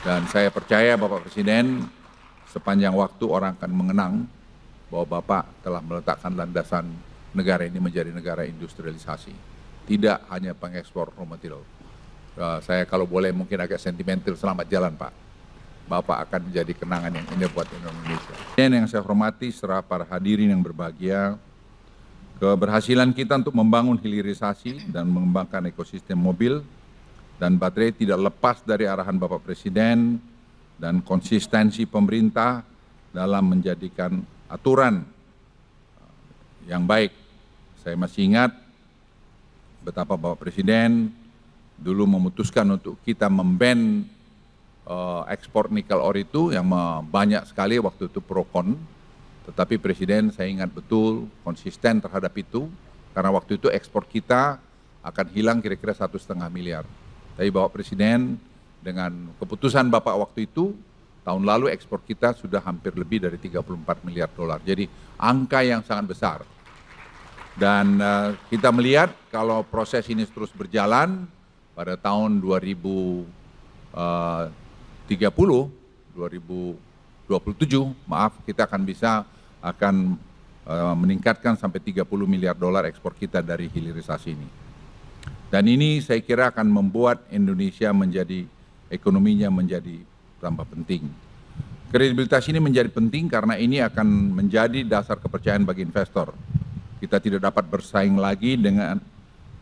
Dan saya percaya Bapak Presiden sepanjang waktu orang akan mengenang bahwa Bapak telah meletakkan landasan negara ini menjadi negara industrialisasi. Tidak hanya pengekspor raw material. Saya kalau boleh mungkin agak sentimental, selamat jalan Pak. Bapak akan menjadi kenangan yang indah buat Indonesia. Dan yang saya hormati serta para hadirin yang berbahagia, keberhasilan kita untuk membangun hilirisasi dan mengembangkan ekosistem mobil dan baterai tidak lepas dari arahan Bapak Presiden dan konsistensi pemerintah dalam menjadikan aturan yang baik. Saya masih ingat betapa Bapak Presiden dulu memutuskan untuk kita memban ekspor nikel ore itu yang banyak sekali waktu itu pro-kon. Tetapi Presiden saya ingat betul konsisten terhadap itu karena waktu itu ekspor kita akan hilang kira-kira 1,5 miliar. Tapi Bapak Presiden dengan keputusan Bapak waktu itu tahun lalu ekspor kita sudah hampir lebih dari 34 miliar dolar. Jadi angka yang sangat besar. Dan kita melihat kalau proses ini terus berjalan pada tahun 2027, kita akan meningkatkan sampai 30 miliar dolar ekspor kita dari hilirisasi ini. Dan ini saya kira akan membuat Indonesia ekonominya menjadi tambah penting. Kredibilitas ini menjadi penting karena ini akan menjadi dasar kepercayaan bagi investor. Kita tidak dapat bersaing lagi dengan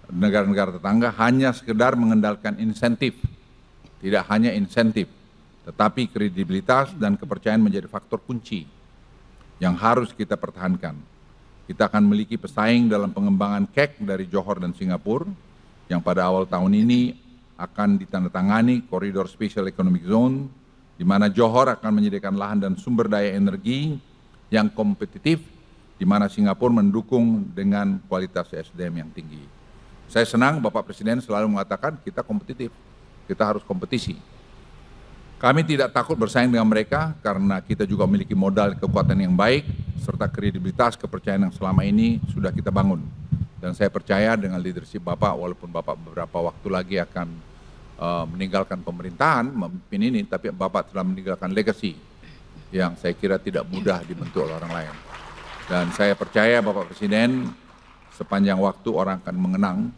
negara-negara tetangga hanya sekedar mengandalkan insentif. Tidak hanya insentif, tetapi kredibilitas dan kepercayaan menjadi faktor kunci yang harus kita pertahankan. Kita akan memiliki pesaing dalam pengembangan KEK dari Johor dan Singapura, yang pada awal tahun ini akan ditandatangani Koridor Special Economic Zone, di mana Johor akan menyediakan lahan dan sumber daya energi yang kompetitif, di mana Singapura mendukung dengan kualitas SDM yang tinggi. Saya senang Bapak Presiden selalu mengatakan kita kompetitif. Kita harus kompetisi. Kami tidak takut bersaing dengan mereka karena kita juga memiliki modal kekuatan yang baik serta kredibilitas kepercayaan yang selama ini sudah kita bangun. Dan saya percaya dengan leadership Bapak, walaupun Bapak beberapa waktu lagi akan meninggalkan pemerintahan, memimpin ini, tapi Bapak telah meninggalkan legacy yang saya kira tidak mudah dibentuk oleh orang lain. Dan saya percaya Bapak Presiden sepanjang waktu orang akan mengenang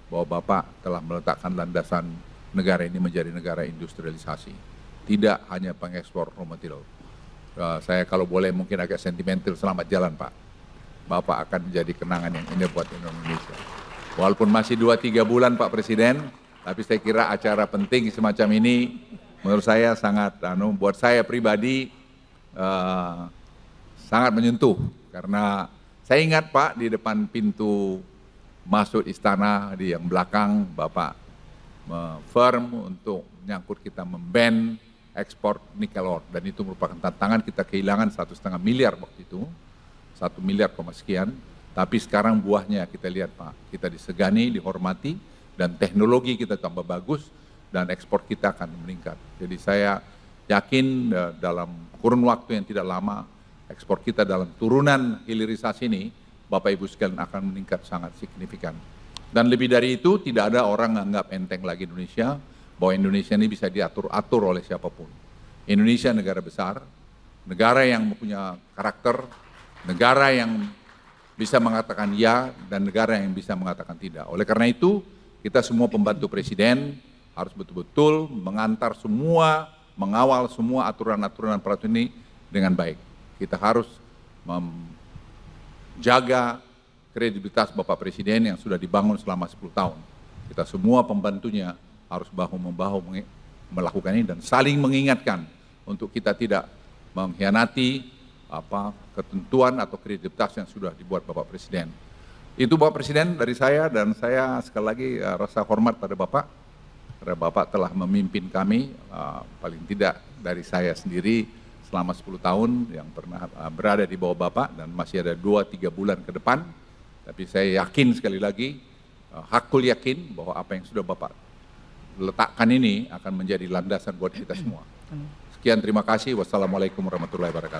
bahwa Bapak telah meletakkan landasan negara ini menjadi negara industrialisasi. Tidak hanya pengekspor raw material. Saya kalau boleh mungkin agak sentimental, selamat jalan Pak. Bapak akan menjadi kenangan yang indah buat Indonesia. Walaupun masih 2-3 bulan Pak Presiden, tapi saya kira acara penting semacam ini menurut saya sangat, buat saya pribadi sangat menyentuh. Karena saya ingat Pak di depan pintu masuk istana di yang belakang Bapak firm untuk menyangkut kita memban ekspor nikel ore, dan itu merupakan tantangan. Kita kehilangan 1,5 miliar waktu itu, 1 miliar sekian, tapi sekarang buahnya kita lihat Pak, kita disegani, dihormati, dan teknologi kita tambah bagus, dan ekspor kita akan meningkat. Jadi saya yakin dalam kurun waktu yang tidak lama, ekspor kita dalam turunan hilirisasi ini, Bapak Ibu sekalian akan meningkat sangat signifikan. Dan lebih dari itu, tidak ada orang menganggap enteng lagi Indonesia, bahwa Indonesia ini bisa diatur-atur oleh siapapun. Indonesia negara besar, negara yang punya karakter, negara yang bisa mengatakan ya, dan negara yang bisa mengatakan tidak. Oleh karena itu, kita semua pembantu Presiden harus betul-betul mengantar semua, mengawal semua aturan-aturan peraturan ini dengan baik. Kita harus menjaga kredibilitas Bapak Presiden yang sudah dibangun selama 10 tahun. Kita semua pembantunya harus bahu-membahu melakukan ini dan saling mengingatkan untuk kita tidak mengkhianati ketentuan atau kredibilitas yang sudah dibuat Bapak Presiden. Itu Bapak Presiden dari saya, dan saya sekali lagi rasa hormat pada Bapak. Karena Bapak telah memimpin kami, paling tidak dari saya sendiri selama 10 tahun yang pernah berada di bawah Bapak, dan masih ada 2-3 bulan ke depan. Tapi saya yakin sekali lagi, hakul yakin bahwa apa yang sudah Bapak letakkan ini akan menjadi landasan buat kita semua. Sekian, terima kasih. Wassalamualaikum warahmatullahi wabarakatuh.